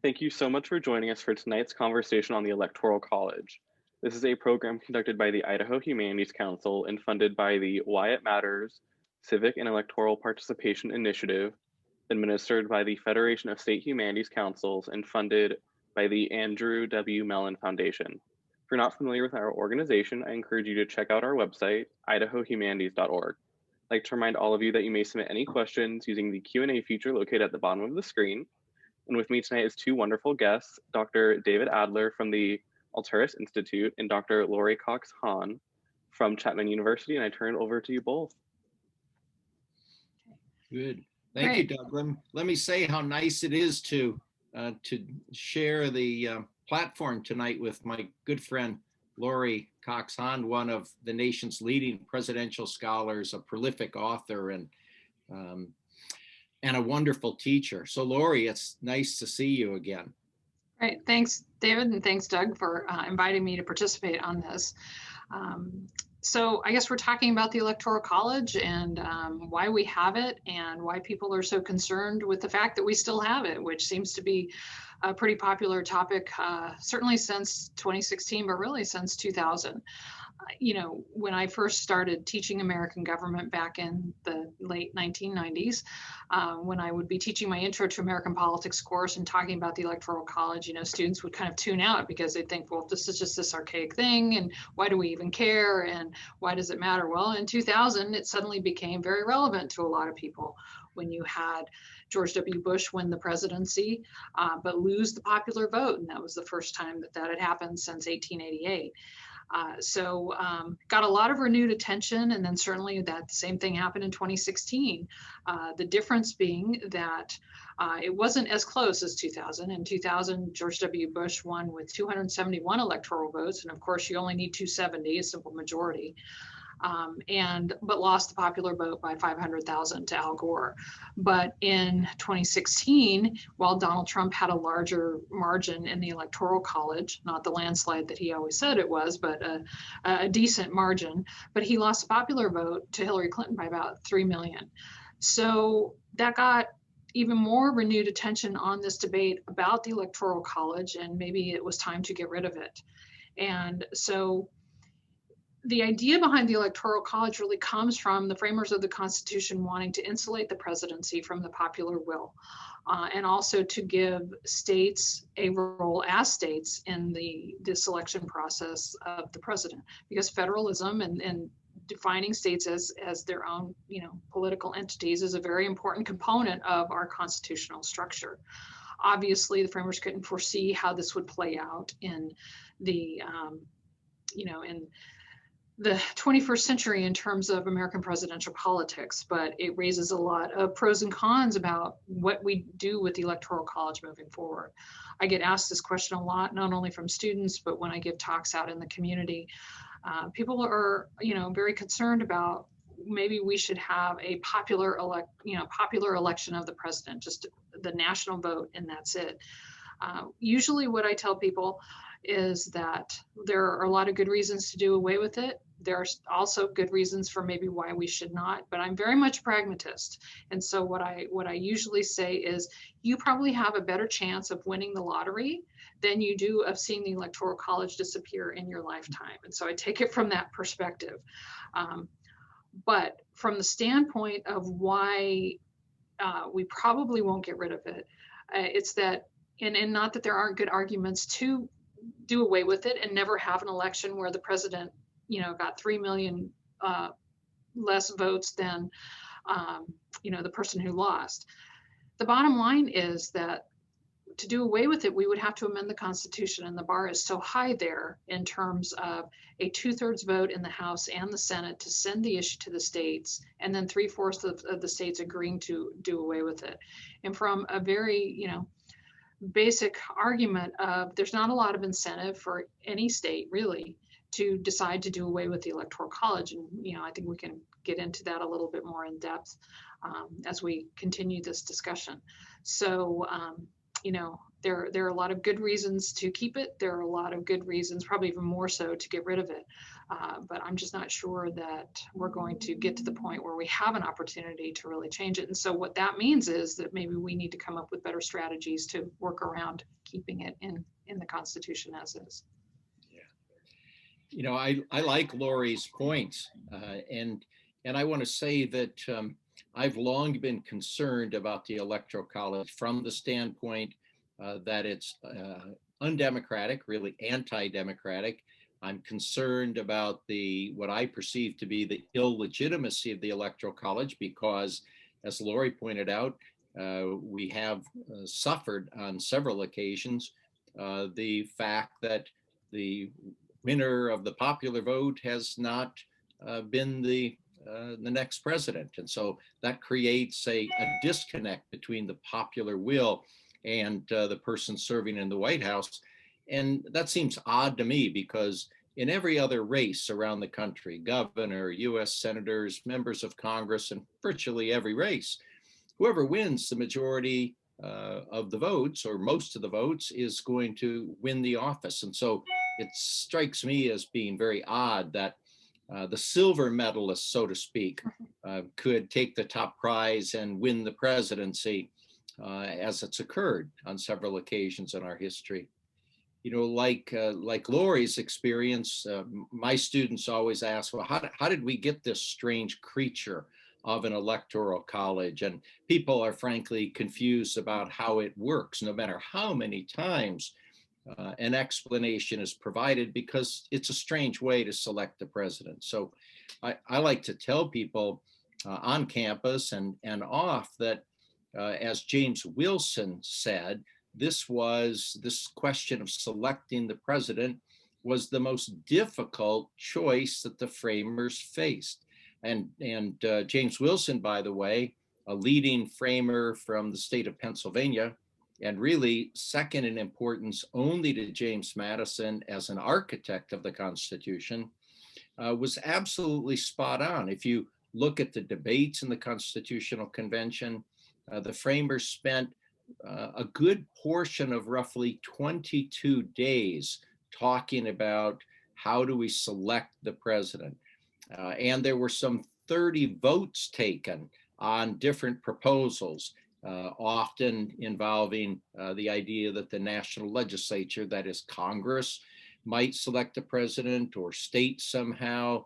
Thank you so much for joining us for tonight's conversation on the Electoral College. This is a program conducted by the Idaho Humanities Council and funded by the Why It Matters Civic and Electoral Participation Initiative, administered by the Federation of State Humanities Councils and funded by the Andrew W. Mellon Foundation. If you're not familiar with our organization, I encourage you to check out our website, idahohumanities.org. I'd like to remind all of you that you may submit any questions using the Q&A feature located at the bottom of the screen. And with me tonight is two wonderful guests, Dr. David Adler from the Alturas Institute and Dr. Lori Cox-Hahn from Chapman University, and I turn it over to you both. Good. Thank you, Doug. Let me say how nice it is to share the platform tonight with my good friend, Lori Cox-Hahn, one of the nation's leading presidential scholars, a prolific author, and a wonderful teacher. So Lori, it's nice to see you again. Great, thanks David, and thanks Doug for inviting me to participate on this. So I guess we're talking about the Electoral College and why we have it and why people are so concerned with the fact that we still have it, which seems to be a pretty popular topic, certainly since 2016, but really since 2000. You know, when I first started teaching American government back in the late 1990s, when I would be teaching my Intro to American Politics course and talking about the Electoral College, you know, students would kind of tune out because they'd think, well, this is just this archaic thing, and why do we even care, and why does it matter? Well, in 2000, it suddenly became very relevant to a lot of people when you had George W. Bush win the presidency, but lose the popular vote, and that was the first time that that had happened since 1888. So got a lot of renewed attention, and then certainly that same thing happened in 2016. The difference being that it wasn't as close as 2000. In 2000, George W. Bush won with 271 electoral votes, and of course you only need 270, a simple majority. But lost the popular vote by 500,000 to Al Gore. But in 2016, while Donald Trump had a larger margin in the Electoral College, not the landslide that he always said it was, but a decent margin, but he lost the popular vote to Hillary Clinton by about 3 million. So that got even more renewed attention on this debate about the Electoral College, and maybe it was time to get rid of it. And so the idea behind the Electoral College really comes from the framers of the Constitution wanting to insulate the presidency from the popular will, and also to give states a role as states in the selection process of the president, because federalism and defining states as their own, you know, political entities is a very important component of our constitutional structure. Obviously, the framers couldn't foresee how this would play out in the, you know, in the 21st century in terms of American presidential politics, but it raises a lot of pros and cons about what we do with the Electoral College moving forward. I get asked this question a lot, not only from students, but when I give talks out in the community. People are, you know, very concerned about maybe we should have a popular election of the president, just the national vote, and that's it. Usually what I tell people is that there are a lot of good reasons to do away with it. There's also good reasons for maybe why we should not, but I'm very much a pragmatist. And so what I usually say is you probably have a better chance of winning the lottery than you do of seeing the Electoral College disappear in your lifetime. And so I take it from that perspective. But from the standpoint of why we probably won't get rid of it, it's that, and not that there aren't good arguments to do away with it and never have an election where the president, you know, got 3 million less votes than, you know, the person who lost. The bottom line is that to do away with it, we would have to amend the Constitution, and the bar is so high there in terms of a 2/3 vote in the House and the Senate to send the issue to the states, and then 3/4 of the states agreeing to do away with it. And from a very, you know, basic argument of there's not a lot of incentive for any state really to decide to do away with the Electoral College. And, you know, I think we can get into that a little bit more in depth as we continue this discussion. So, you know, there are a lot of good reasons to keep it. There are a lot of good reasons, probably even more so, to get rid of it. But I'm just not sure that we're going to get to the point where we have an opportunity to really change it. And so what that means is that maybe we need to come up with better strategies to work around keeping it in the Constitution as is. You know, I like Lori's points, and I want to say that I've long been concerned about the Electoral College from the standpoint that it's undemocratic, really anti-democratic. I'm concerned about what I perceive to be the illegitimacy of the Electoral College because, as Lori pointed out, we have suffered on several occasions the fact that the winner of the popular vote has not been the next president. And so that creates a disconnect between the popular will and the person serving in the White House. And that seems odd to me because in every other race around the country, governor, US senators, members of Congress, and virtually every race, whoever wins the majority of the votes or most of the votes is going to win the office. And so it strikes me as being very odd that the silver medalist, so to speak, could take the top prize and win the presidency as it's occurred on several occasions in our history. You know, like Lori's experience, my students always ask, well, how did we get this strange creature of an electoral college? And people are frankly confused about how it works, no matter how many times an explanation is provided, because it's a strange way to select the president. So I like to tell people on campus and off that, as James Wilson said, this question of selecting the president was the most difficult choice that the framers faced. And James Wilson, by the way, a leading framer from the state of Pennsylvania, and really second in importance only to James Madison as an architect of the Constitution, was absolutely spot on. If you look at the debates in the Constitutional Convention, the framers spent a good portion of roughly 22 days talking about how do we select the president. And there were some 30 votes taken on different proposals, often involving the idea that the national legislature, that is Congress, might select the president or states somehow.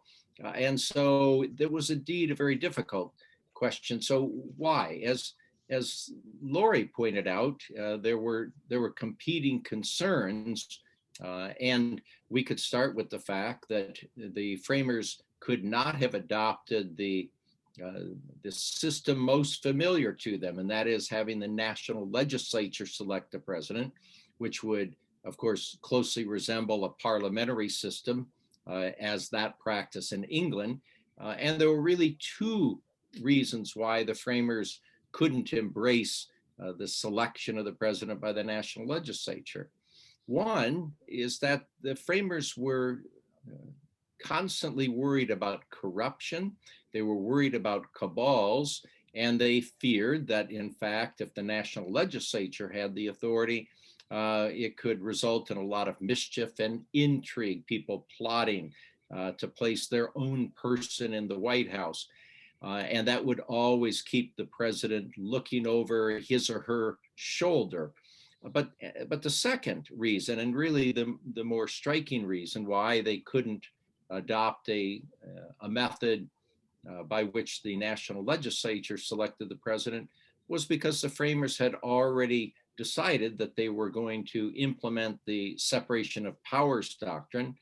And so it was indeed a very difficult question. So why? As Lori pointed out, there were competing concerns, and we could start with the fact that the framers could not have adopted the system most familiar to them, and that is having the national legislature select the president, which would, of course, closely resemble a parliamentary system as that practice in England. And there were really two reasons why the framers couldn't embrace the selection of the president by the national legislature. One is that the framers were constantly worried about corruption. They were worried about cabals, and they feared that, in fact, if the national legislature had the authority, it could result in a lot of mischief and intrigue, people plotting to place their own person in the White House. And that would always keep the president looking over his or her shoulder. But the second reason, and really the more striking reason why they couldn't adopt a method by which the national legislature selected the president, was because the framers had already decided that they were going to implement the separation of powers doctrine.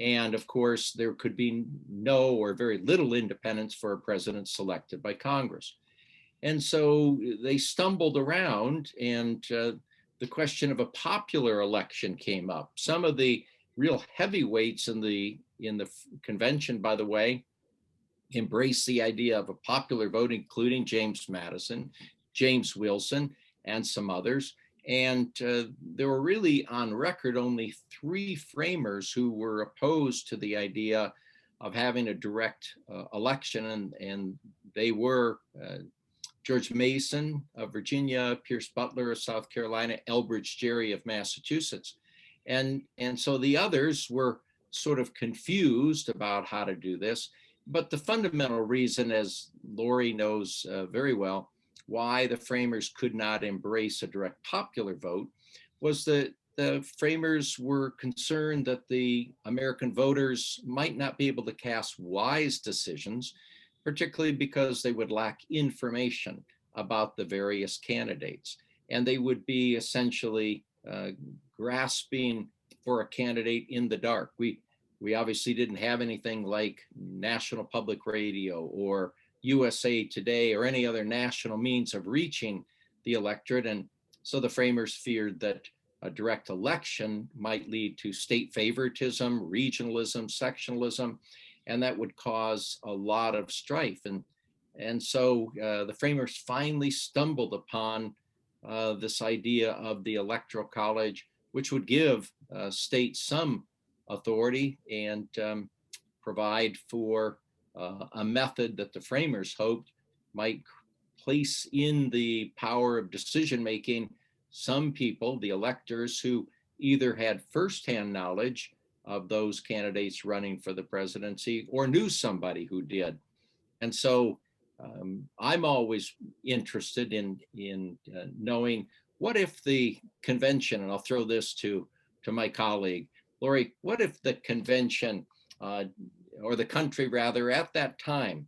And of course, there could be no or very little independence for a president selected by Congress. And so they stumbled around, and the question of a popular election came up. Some of the real heavyweights in the convention, by the way, embraced the idea of a popular vote, including James Madison, James Wilson, and some others. And there were really on record only 3 framers who were opposed to the idea of having a direct election, and they were George Mason of Virginia, Pierce Butler of South Carolina, Elbridge Gerry of Massachusetts. And so the others were sort of confused about how to do this. But the fundamental reason, as Lori knows very well, why the framers could not embrace a direct popular vote was that the framers were concerned that the American voters might not be able to cast wise decisions, particularly because they would lack information about the various candidates. And they would be essentially grasping for a candidate in the dark. We obviously didn't have anything like National Public Radio or USA Today or any other national means of reaching the electorate. And so the framers feared that a direct election might lead to state favoritism, regionalism, sectionalism, and that would cause a lot of strife. And so the framers finally stumbled upon this idea of the Electoral College, which would give states some authority and provide for a method that the framers hoped might place in the power of decision-making some people, the electors, who either had firsthand knowledge of those candidates running for the presidency or knew somebody who did. And so I'm always interested in knowing, what if the convention, and I'll throw this to my colleague, Lori, what if the convention, or the country rather, at that time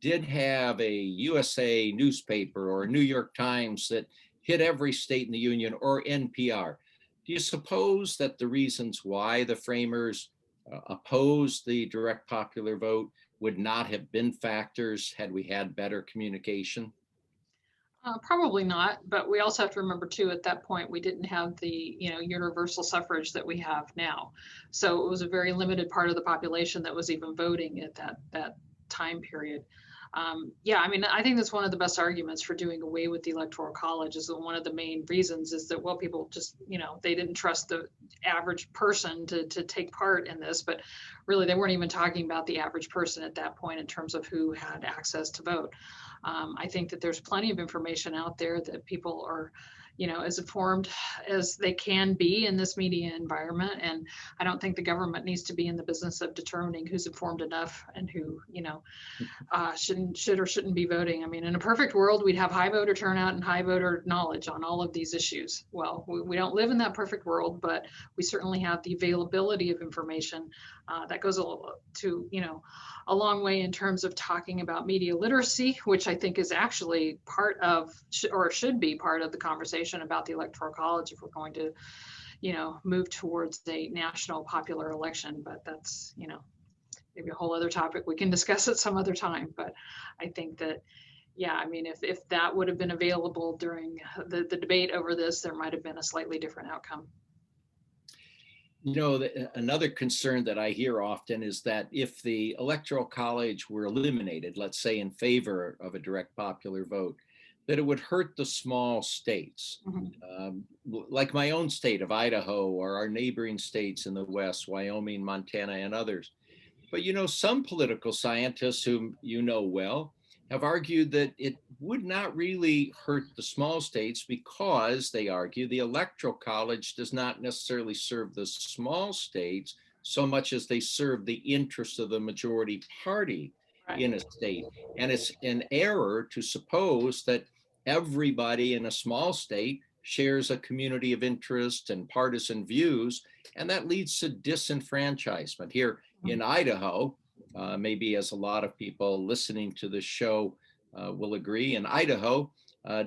did have a USA newspaper or a New York Times that hit every state in the union, or NPR? Do you suppose that the reasons why the framers opposed the direct popular vote would not have been factors had we had better communication? Probably not, but we also have to remember too, at that point, we didn't have the, universal suffrage that we have now. So it was a very limited part of the population that was even voting at that time period. Yeah, I mean, I think that's one of the best arguments for doing away with the Electoral College, is that one of the main reasons is that, well, people just, they didn't trust the average person to take part in this, but really they weren't even talking about the average person at that point in terms of who had access to vote. I think that there's plenty of information out there that people are, as informed as they can be in this media environment. And I don't think the government needs to be in the business of determining who's informed enough and who, should or shouldn't be voting. I mean, in a perfect world, we'd have high voter turnout and high voter knowledge on all of these issues. Well, we don't live in that perfect world, but we certainly have the availability of information that goes a long way in terms of talking about media literacy, which I think is actually part of, or should be part of, the conversation about the Electoral College if we're going to, move towards a national popular election. But that's, maybe a whole other topic we can discuss at some other time. But I think that, yeah, I mean, if that would have been available during the debate over this, there might have been a slightly different outcome. Another concern that I hear often is that if the Electoral College were eliminated, let's say in favor of a direct popular vote, that it would hurt the small states, like my own state of Idaho, or our neighboring states in the West, Wyoming, Montana, and others. But some political scientists whom you know well have argued that it would not really hurt the small states, because they argue the Electoral College does not necessarily serve the small states so much as they serve the interests of the majority party in a state. And it's an error to suppose that everybody in a small state shares a community of interest and partisan views, and that leads to disenfranchisement. Here in Idaho, maybe as a lot of people listening to this show will agree, in Idaho,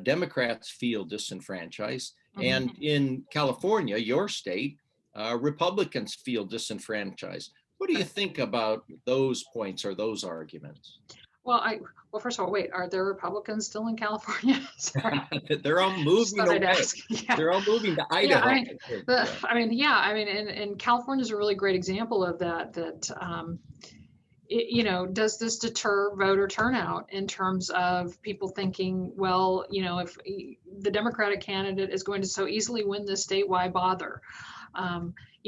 Democrats feel disenfranchised. And in California, your state, Republicans feel disenfranchised. What do you think about those points or those arguments? Well, first of all, wait, are there Republicans still in California? Sorry. They're all moving away. Yeah. They're all moving to Idaho. Yeah, and California is a really great example of that, does this deter voter turnout in terms of people thinking, well, if the Democratic candidate is going to so easily win this state, why bother?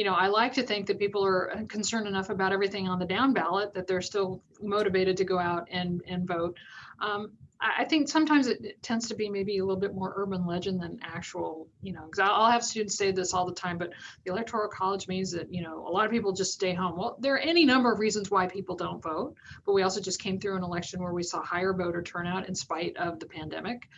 I like to think that people are concerned enough about everything on the down ballot that they're still motivated to go out and vote. I think sometimes it tends to be maybe a little bit more urban legend than actual, because I'll have students say this all the time, but the Electoral College means that, a lot of people just stay home. Well, there are any number of reasons why people don't vote, but we also just came through an election where we saw higher voter turnout in spite of the pandemic.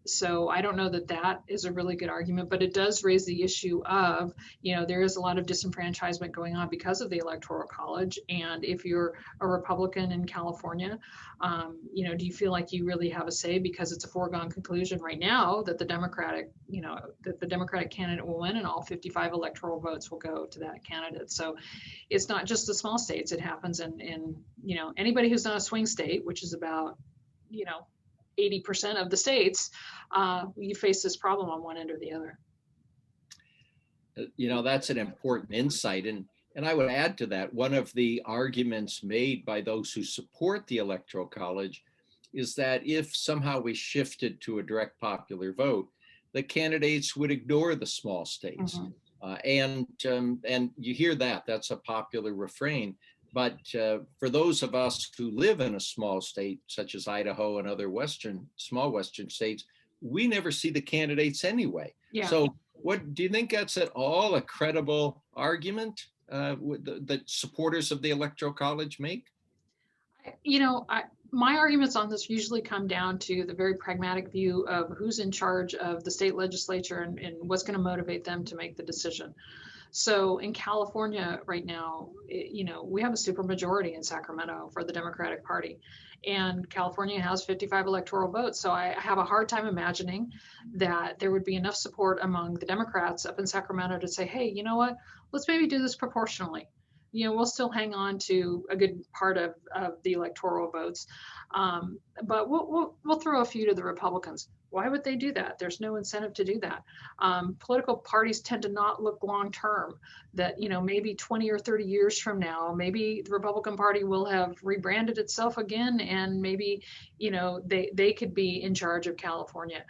So I don't know that that is a really good argument, but it does raise the issue of, there is a lot of disenfranchisement going on because of the Electoral College. And if you're a Republican in California, do you feel like you really have a say, because it's a foregone conclusion right now that the Democratic candidate will win and all 55 electoral votes will go to that candidate. So it's not just the small states. It happens in anybody who's not a swing state, which is about, 80% of the states, you face this problem on one end or the other. That's an important insight. And I would add to that, one of the arguments made by those who support the Electoral College is that if somehow we shifted to a direct popular vote, the candidates would ignore the small states. Mm-hmm. And you hear that's a popular refrain. But for those of us who live in a small state, such as Idaho and other small Western states, we never see the candidates anyway. Yeah. So what do you think that's at all a credible argument that supporters of the Electoral College make? My arguments on this usually come down to the very pragmatic view of who's in charge of the state legislature and what's going to motivate them to make the decision. So in California right now, we have a supermajority in Sacramento for the Democratic Party, and California has 55 electoral votes. So I have a hard time imagining that there would be enough support among the Democrats up in Sacramento to say, hey, you know what, let's maybe do this proportionally. We'll still hang on to a good part of the electoral votes, but we'll throw a few to the Republicans. Why would they do that? There's no incentive to do that. Political parties tend to not look long term, that, maybe 20 or 30 years from now, maybe the Republican Party will have rebranded itself again, and maybe, they could be in charge of California.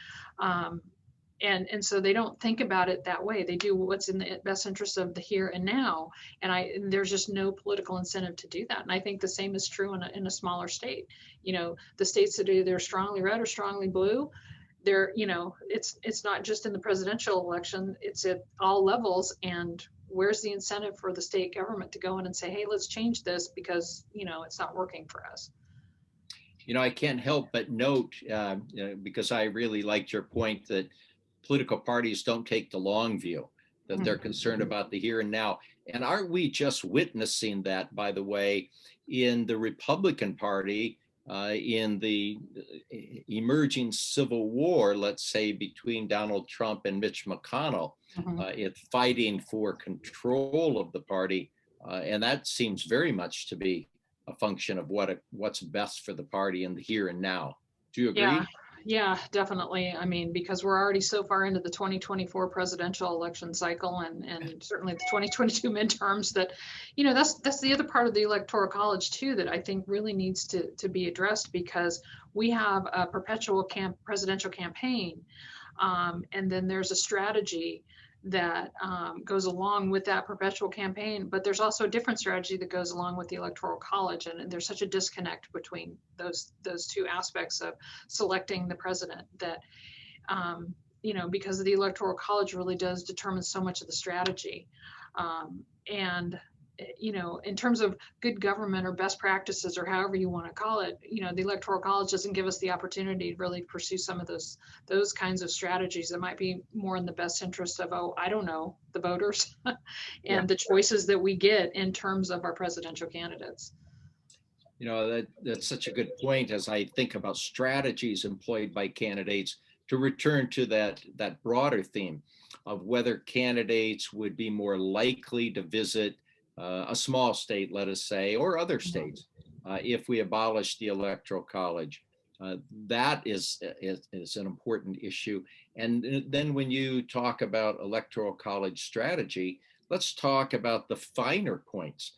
And so they don't think about it that way. They do what's in the best interest of the here and now. And there's just no political incentive to do that. And I think the same is true in a smaller state. The states that are either strongly red or strongly blue, they're, it's not just in the presidential election, it's at all levels. And where's the incentive for the state government to go in and say, hey, let's change this because, it's not working for us. I can't help but note, because I really liked your point that political parties don't take the long view, that they're concerned about the here and now. And aren't we just witnessing that, by the way, in the Republican Party, in the emerging civil war, let's say, between Donald Trump and Mitch McConnell, it's fighting for control of the party. And that seems very much to be a function of what's best for the party in the here and now. Do you agree? Yeah, definitely. I mean, because we're already so far into the 2024 presidential election cycle, and certainly the 2022 midterms, that, that's the other part of the Electoral College too, that I think really needs to be addressed, because we have a perpetual presidential campaign, and then there's a strategy that goes along with that perpetual campaign, but there's also a different strategy that goes along with the Electoral College, and there's such a disconnect between those two aspects of selecting the president that, because the Electoral College really does determine so much of the strategy. And in terms of good government or best practices, or however you want to call it, the Electoral College doesn't give us the opportunity to really pursue some of those kinds of strategies that might be more in the best interest of, the voters and the choices that we get in terms of our presidential candidates. That's such a good point as I think about strategies employed by candidates, to return to that broader theme of whether candidates would be more likely to visit a small state, let us say, or other states, if we abolish the Electoral College. That is an important issue. And then when you talk about Electoral College strategy, let's talk about the finer points.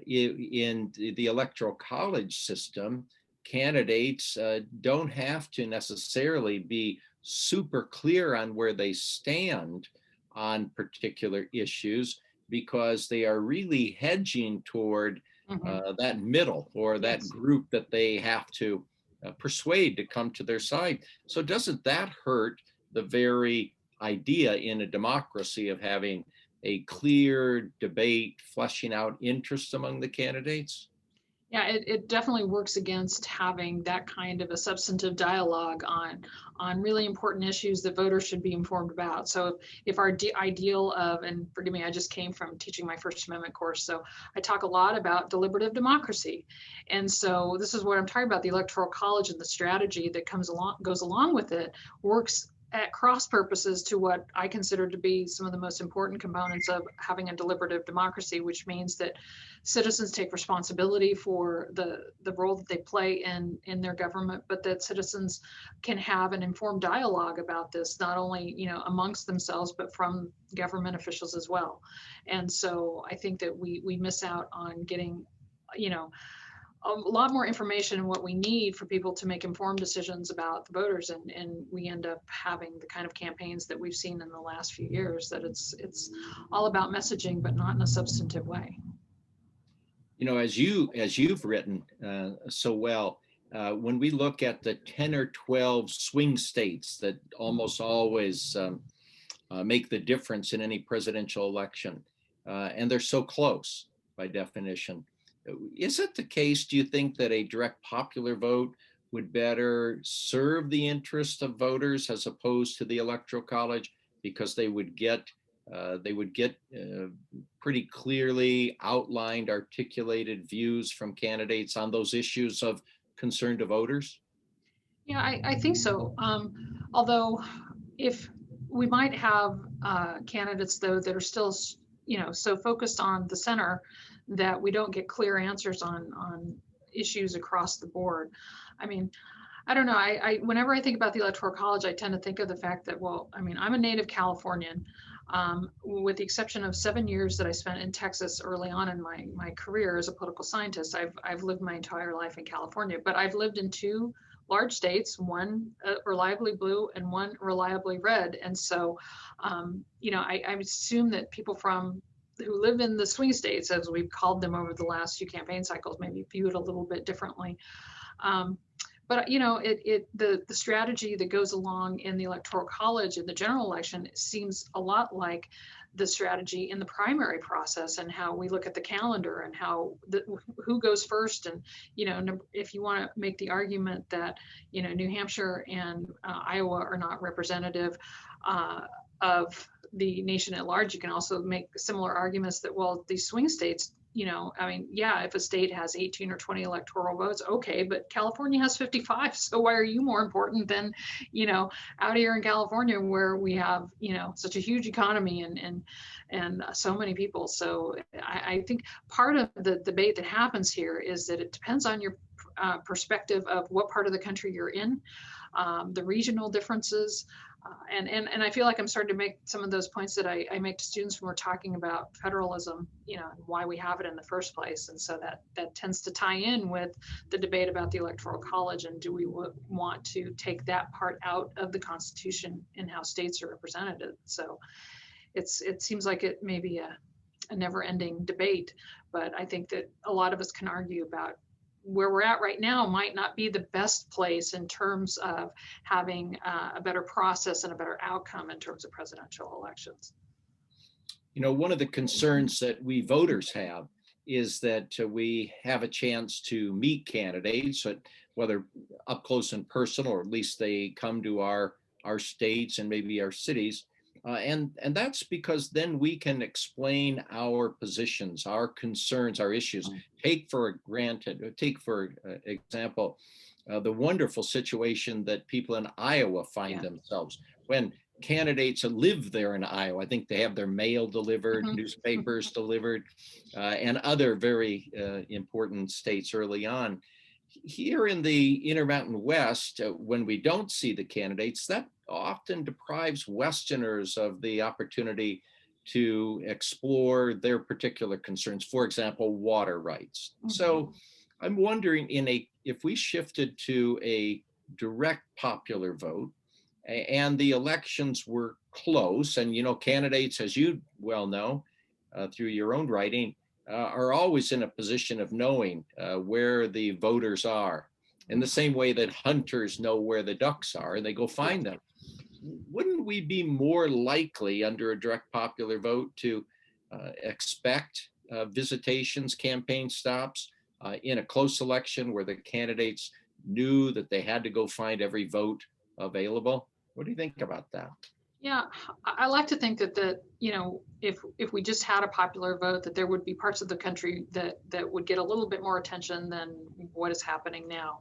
In the Electoral College system, candidates don't have to necessarily be super clear on where they stand on particular issues, because they are really hedging toward that middle, or that group that they have to persuade to come to their side. So doesn't that hurt the very idea in a democracy of having a clear debate, fleshing out interests among the candidates? Yeah, it definitely works against having that kind of a substantive dialogue on really important issues that voters should be informed about. So if our ideal of, and forgive me, I just came from teaching my First Amendment course, so I talk a lot about deliberative democracy. And so this is what I'm talking about. The Electoral College and the strategy that goes along with it works at cross purposes to what I consider to be some of the most important components of having a deliberative democracy, which means that citizens take responsibility for the role that they play in their government, but that citizens can have an informed dialogue about this, not only, you know, amongst themselves, but from government officials as well. And so I think that we miss out on getting, you know, a lot more information and what we need for people to make informed decisions about the voters, and we end up having the kind of campaigns that we've seen in the last few years, that it's all about messaging but not in a substantive way. You know, as you've written so well, when we look at the 10 or 12 swing states that almost always make the difference in any presidential election, and they're so close by definition, is it the case, do you think, that a direct popular vote would better serve the interest of voters as opposed to the Electoral College, because they would get pretty clearly outlined, articulated views from candidates on those issues of concern to voters? Yeah, I think so. Although if we might have candidates, though, that are still, you know, so focused on the center that we don't get clear answers on issues across the board. I mean, I don't know. Whenever I think about the Electoral College, I tend to think of the fact that, well, I mean, I'm a native Californian, with the exception of 7 years that I spent in Texas early on in my career as a political scientist. I've lived my entire life in California, but I've lived in two large states, one reliably blue and one reliably red. And so, you know, I assume that people who live in the swing states, as we've called them over the last few campaign cycles, maybe view it a little bit differently. But you know, the strategy that goes along in the Electoral College in the general election seems a lot like the strategy in the primary process, and how we look at the calendar and who goes first. And you know, if you want to make the argument that, you know, New Hampshire and Iowa are not representative of the nation at large, you can also make similar arguments that, well, these swing states, you know, I mean, yeah, if a state has 18 or 20 electoral votes, okay, but California has 55. So why are you more important than, you know, out here in California, where we have, you know, such a huge economy and so many people. So I think part of the debate that happens here is that it depends on your perspective of what part of the country you're in, the regional differences. And I feel like I'm starting to make some of those points that I make to students when we're talking about federalism, you know, and why we have it in the first place. And so that tends to tie in with the debate about the Electoral College, and do we want to take that part out of the Constitution in how states are represented. So it seems like it may be a never-ending debate, but I think that a lot of us can argue about where we're at right now might not be the best place in terms of having a better process and a better outcome in terms of presidential elections. You know, one of the concerns that we voters have is that we have a chance to meet candidates, whether up close and personal, or at least they come to our states and maybe our cities. And that's because then we can explain our positions, our concerns, our issues. Take for example, the wonderful situation that people in Iowa find themselves when candidates live there in Iowa. I think they have their mail delivered, newspapers delivered, and other very important states early on. Here in the Intermountain West, when we don't see the candidates, that often deprives Westerners of the opportunity to explore their particular concerns. For example, water rights. So I'm wondering, if we shifted to a direct popular vote and the elections were close, and you know, candidates, as you well know through your own writing, are always in a position of knowing where the voters are. in the same way that hunters know where the ducks are and they go find them. Wouldn't we be more likely under a direct popular vote to expect visitations, campaign stops in a close election where the candidates knew that they had to go find every vote available? What do you think about that? Yeah, I like to think that you know, if we just had a popular vote, that there would be parts of the country that would get a little bit more attention than what is happening now.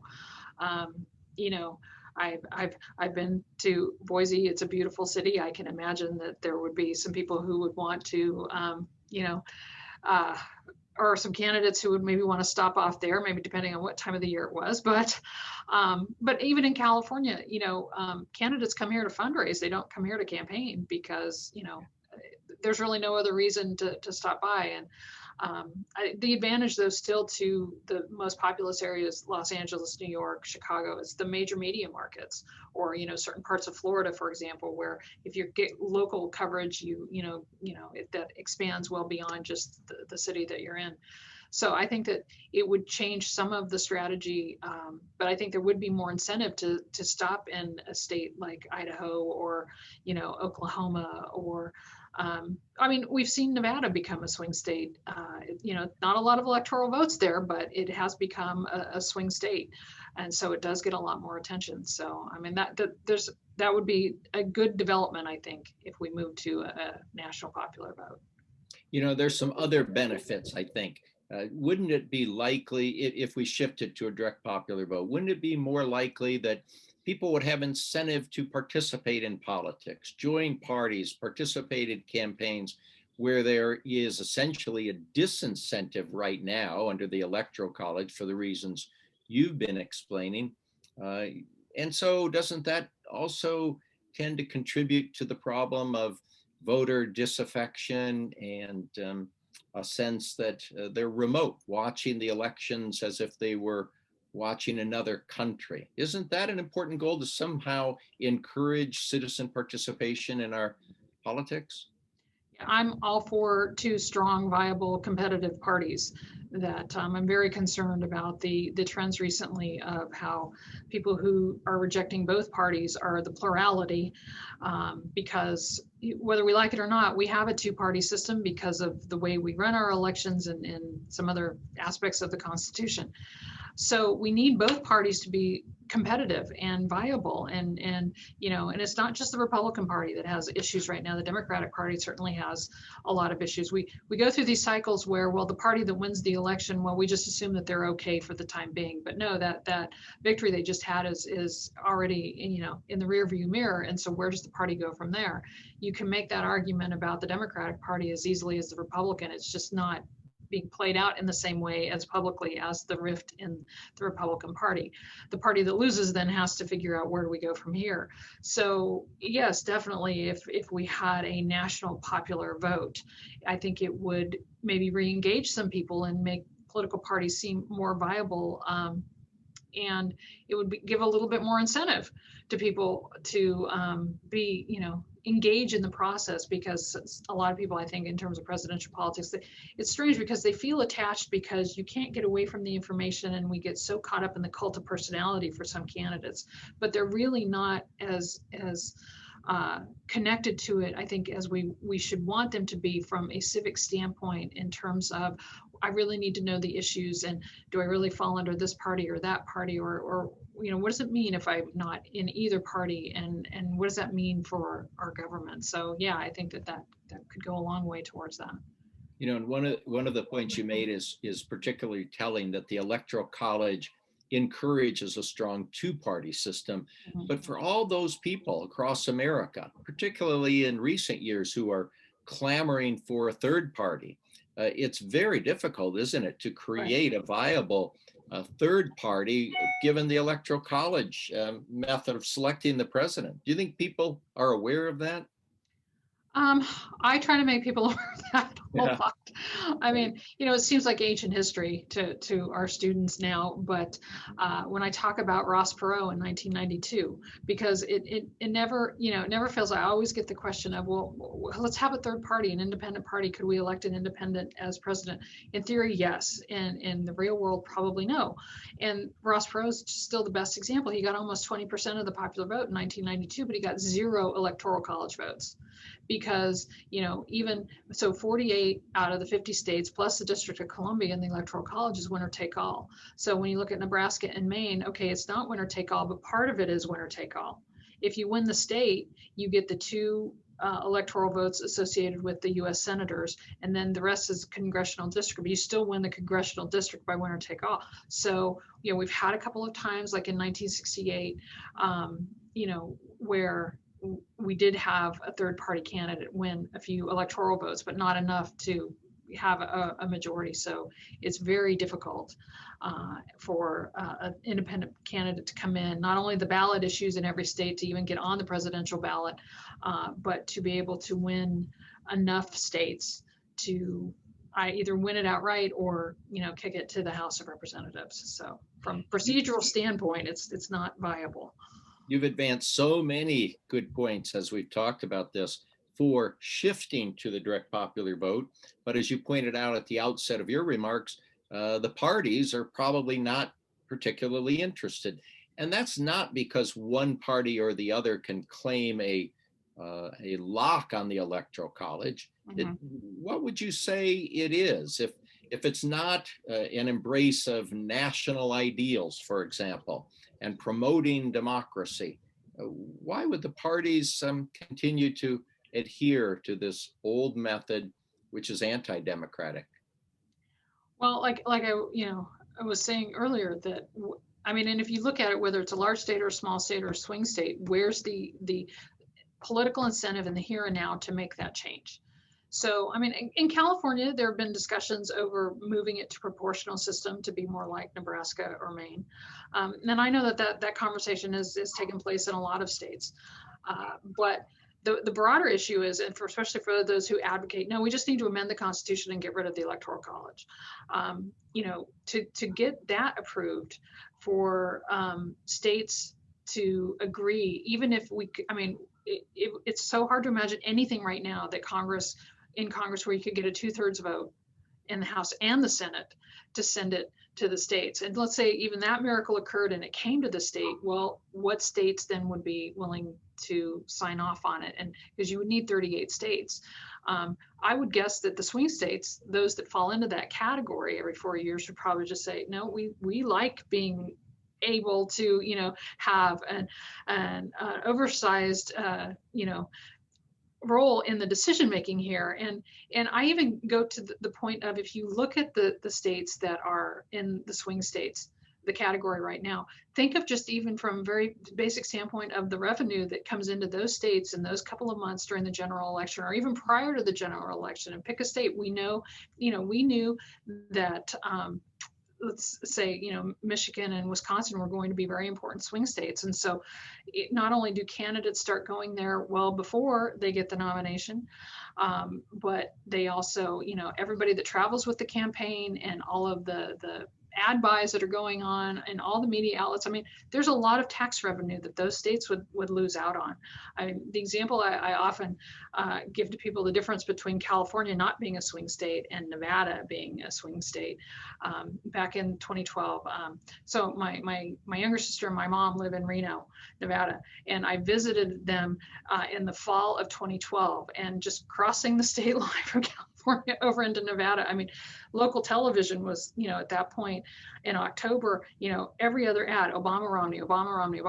You know, I've been to Boise. It's a beautiful city. I can imagine that there would be some people who would want to, you know, or some candidates who would maybe want to stop off there, maybe depending on what time of the year it was. But even in California, you know, candidates come here to fundraise. They don't come here to campaign because, you know, there's really no other reason to stop by. And the advantage, though, still to the most populous areas, Los Angeles, New York, Chicago, is the major media markets, or, you know, certain parts of Florida, for example, where if you get local coverage, that expands well beyond just the city that you're in. So I think that it would change some of the strategy, but I think there would be more incentive to stop in a state like Idaho or, you know, Oklahoma, or I mean, we've seen Nevada become a swing state. You know, not a lot of electoral votes there, but it has become a swing state, and so it does get a lot more attention. So I mean, that would be a good development, I think, if we move to a national popular vote. You know, there's some other benefits, I think. Wouldn't it be likely, if we shifted to a direct popular vote, wouldn't it be more likely that people would have incentive to participate in politics, join parties, participate in campaigns, where there is essentially a disincentive right now under the Electoral College for the reasons you've been explaining? And so doesn't that also tend to contribute to the problem of voter disaffection and a sense that they're remote, watching the elections as if they were watching another country? Isn't that an important goal, to somehow encourage citizen participation in our politics? I'm all for two strong, viable, competitive parties. That I'm very concerned about the trends recently of how people who are rejecting both parties are the plurality, because whether we like it or not, we have a two-party system because of the way we run our elections and some other aspects of the Constitution. So we need both parties to be competitive and viable, and you know, and it's not just the Republican Party that has issues right now. The Democratic Party certainly has a lot of issues. We go through these cycles where, well, the party that wins the election, well, we just assume that they're okay for the time being. But no, that victory they just had is already, you know, in the rearview mirror. And so where does the party go from there? You can make that argument about the Democratic Party as easily as the Republican. It's just not being played out in the same way as publicly as the rift in the Republican Party. The party that loses then has to figure out, where do we go from here? So yes, definitely, if we had a national popular vote, I think it would maybe re-engage some people and make political parties seem more viable, and it would give a little bit more incentive to people to be, you know, engage in the process, because a lot of people, I think, in terms of presidential politics, it's strange because they feel attached because you can't get away from the information, and we get so caught up in the cult of personality for some candidates, but they're really not as connected to it, I think, as we should want them to be from a civic standpoint, in terms of, I really need to know the issues, and do I really fall under this party or that party, or you know, what does it mean if I'm not in either party, and what does that mean for our government? So yeah, I think that could go a long way towards that. You know, and one of the points you made is particularly telling, that the Electoral College encourages a strong two-party system. Mm-hmm. But for all those people across America, particularly in recent years, who are clamoring for a third party, it's very difficult, isn't it, to create a viable third party given the Electoral College method of selecting the president. Do you think people are aware of that? I try to make people aware of that a Yeah. lot. I mean, it seems like ancient history to our students now, but when I talk about Ross Perot in 1992, because it never, it never fails. I always get the question of, well, let's have a third party, an independent party. Could we elect an independent as president? In theory, yes. And in the real world, probably no. And Ross Perot is still the best example. He got almost 20% of the popular vote in 1992, but he got 0 electoral college votes. Because, even so 48 out of the 50 states plus the District of Columbia and the Electoral College is winner take all. So when you look at Nebraska and Maine, okay, it's not winner take all, but part of it is winner take all. If you win the state, you get the 2 electoral votes associated with the U.S. senators, and then the rest is congressional district, but you still win the congressional district by winner take all. So, we've had a couple of times, like in 1968, where we did have a third party candidate win a few electoral votes, but not enough to have a majority. So it's very difficult for an independent candidate to come in, not only the ballot issues in every state to even get on the presidential ballot, but to be able to win enough states to either win it outright or, kick it to the House of Representatives. So from procedural standpoint, it's not viable. You've advanced so many good points as we've talked about this for shifting to the direct popular vote. But as you pointed out at the outset of your remarks, the parties are probably not particularly interested. And that's not because one party or the other can claim a lock on the Electoral College. Mhm. What would you say it is? If it's not an embrace of national ideals, for example, and promoting democracy, why would the parties continue to adhere to this old method, which is anti-democratic? Well, like I was saying earlier that and if you look at it, whether it's a large state or a small state or a swing state, where's the political incentive in the here and now to make that change? So, in California, there have been discussions over moving it to proportional system to be more like Nebraska or Maine. And I know that conversation is taking place in a lot of states. But the broader issue is, and especially for those who advocate, no, we just need to amend the Constitution and get rid of the Electoral College. To get that approved for states to agree, even if it's so hard to imagine anything right now that in Congress where you could get a 2/3 vote in the House and the Senate to send it to the states. And let's say even that miracle occurred and it came to the state. Well, what states then would be willing to sign off on it? And because you would need 38 states. I would guess that the swing states, those that fall into that category every 4 years, would probably just say, no, we like being able to, have an oversized, role in the decision making here. And I even go to the point of, if you look at the states that are in the swing states, the category right now, think of just even from a very basic standpoint of the revenue that comes into those states in those couple of months during the general election, or even prior to the general election. And pick a state we knew that let's say, Michigan and Wisconsin were going to be very important swing states. And so not only do candidates start going there well before they get the nomination, but they also, everybody that travels with the campaign and all of the ad buys that are going on and all the media outlets. There's a lot of tax revenue that those states would lose out on. The example I often give to people, the difference between California not being a swing state and Nevada being a swing state. Back in 2012, so my younger sister and my mom live in Reno, Nevada, and I visited them in the fall of 2012, and just crossing the state line from California over into Nevada. Local television was, at that point in October, every other ad, Obama, Romney, Obama, Romney.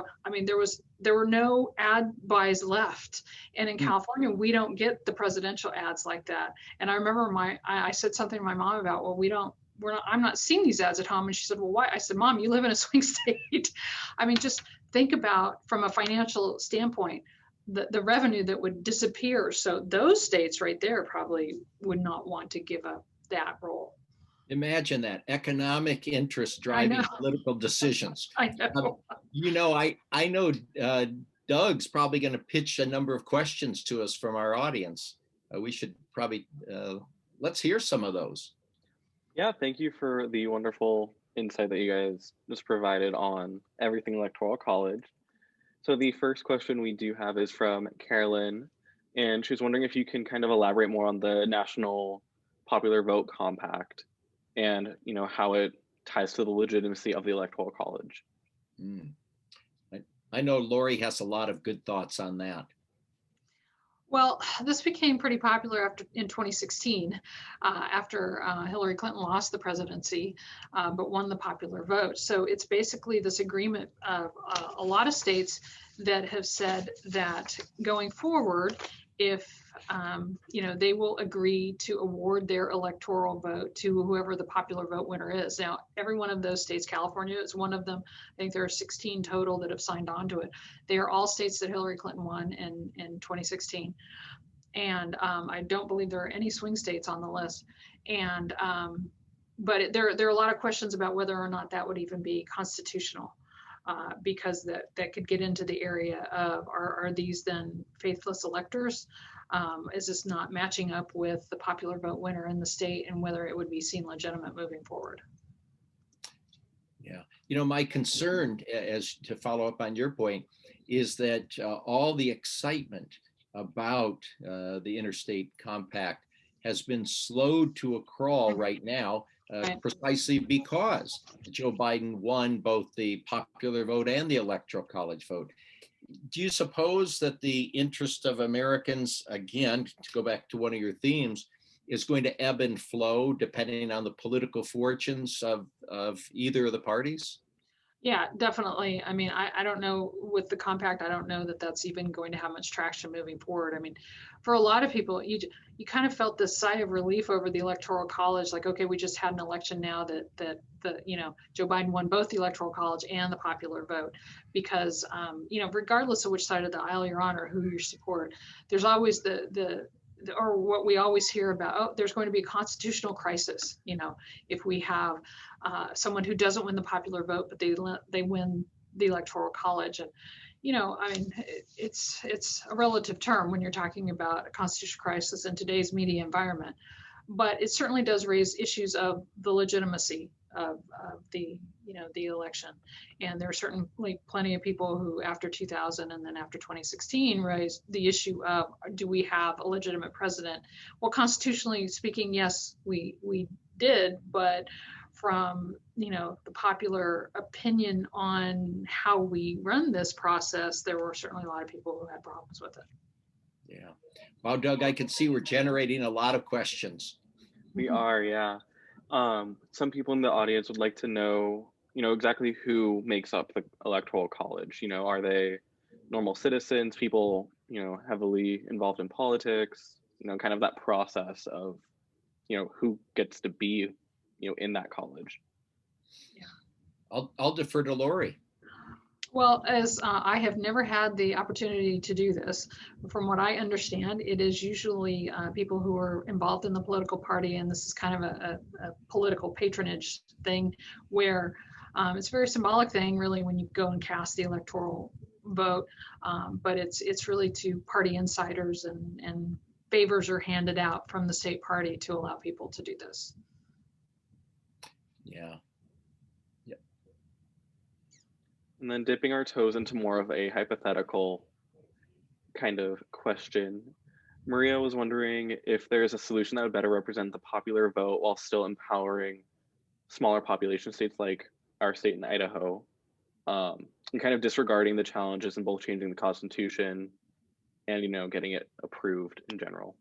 There were no ad buys left. And in California, we don't get the presidential ads like that. And I remember I said something to my mom about, well, I'm not seeing these ads at home. And she said, well, why? I said, Mom, you live in a swing state. Just think about, from a financial standpoint, the revenue that would disappear. So those states right there probably would not want to give up that role. Imagine that, economic interest driving political decisions. I know. I know Doug's probably going to pitch a number of questions to us from our audience. We should probably, let's hear some of those. Yeah, thank you for the wonderful insight that you guys just provided on everything Electoral College. So the first question we do have is from Carolyn, and she's wondering if you can kind of elaborate more on the National Popular Vote Compact and, you know, how it ties to the legitimacy of the Electoral College. I know Lori has a lot of good thoughts on that. Well, this became pretty popular in 2016, after Hillary Clinton lost the presidency, but won the popular vote. So it's basically this agreement of a lot of states that have said that going forward, if they will agree to award their electoral vote to whoever the popular vote winner is. Now, every one of those states, California is one of them. I think there are 16 total that have signed on to it. They are all states that Hillary Clinton won in 2016. And I don't believe there are any swing states on the list. And but there are a lot of questions about whether or not that would even be constitutional. Because that could get into the area of are these then faithless electors? Is this not matching up with the popular vote winner in the state, and whether it would be seen legitimate moving forward? Yeah, my concern, as to follow up on your point, is that all the excitement about the interstate compact has been slowed to a crawl right now. Precisely because Joe Biden won both the popular vote and the Electoral College vote. Do you suppose that the interest of Americans, again, to go back to one of your themes, is going to ebb and flow depending on the political fortunes of either of the parties? Yeah, definitely. I mean, I don't know with the compact, I don't know that that's even going to have much traction moving forward. I mean, for a lot of people, you kind of felt this sigh of relief over the Electoral College, like, okay, we just had an election now that Joe Biden won both the Electoral College and the popular vote, because regardless of which side of the aisle you're on or who you support, there's always or what we always hear about, there's going to be a constitutional crisis, if we have someone who doesn't win the popular vote, but they win the Electoral College. And, I mean, it's a relative term when you're talking about a constitutional crisis in today's media environment, but it certainly does raise issues of the legitimacy of the election. And there are certainly plenty of people who after 2000 and then after 2016 raised the issue of, do we have a legitimate president? Well, constitutionally speaking, yes, we did, but from the popular opinion on how we run this process, there were certainly a lot of people who had problems with it. Yeah. Well, Doug, I can see we're generating a lot of questions. We are, yeah. Some people in the audience would like to know, exactly who makes up the Electoral College. Are they normal citizens, people, heavily involved in politics, kind of that process of, who gets to be, in that college. Yeah. I'll defer to Lori. Well, as I have never had the opportunity to do this, from what I understand, it is usually people who are involved in the political party, and this is kind of a political patronage thing where it's a very symbolic thing, really, when you go and cast the electoral vote, but it's really to party insiders, and favors are handed out from the state party to allow people to do this. Yeah. And then dipping our toes into more of a hypothetical kind of question, Maria was wondering if there's a solution that would better represent the popular vote while still empowering smaller population states like our state in Idaho, and kind of disregarding the challenges in both changing the Constitution and, getting it approved in general.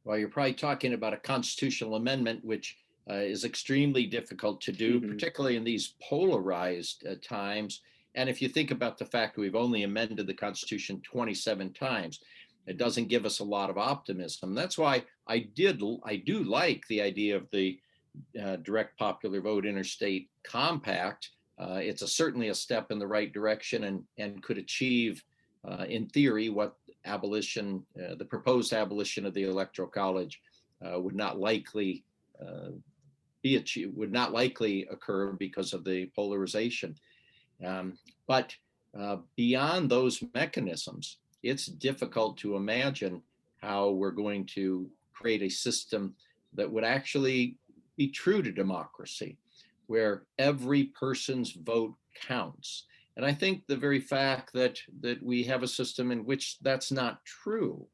Well, you're probably talking about a constitutional amendment, which is extremely difficult to do, particularly in these polarized times. And if you think about the fact that we've only amended the Constitution 27 times, it doesn't give us a lot of optimism. That's why I do like the idea of the direct popular vote interstate compact. It's certainly a step in the right direction and could achieve, in theory, what the proposed abolition of the Electoral College would not likely occur because of the polarization. But Beyond those mechanisms, it's difficult to imagine how we're going to create a system that would actually be true to democracy, where every person's vote counts. And I think the very fact that we have a system in which that's not true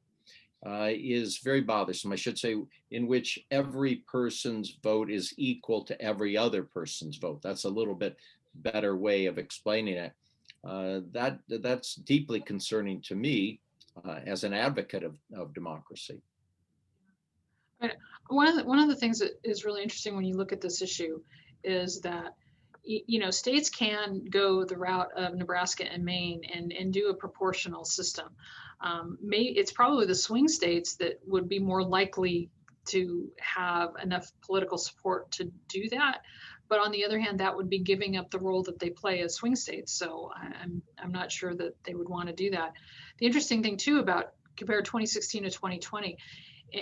is very bothersome. I should say, in which every person's vote is equal to every other person's vote. That's a little bit better way of explaining it. That's deeply concerning to me as an advocate of democracy. One of the things that is really interesting when you look at this issue is that states can go the route of Nebraska and Maine and do a proportional system. It's probably the swing states that would be more likely to have enough political support to do that. But on the other hand, that would be giving up the role that they play as swing states. So I'm not sure that they would want to do that. The interesting thing too about compare 2016 to 2020,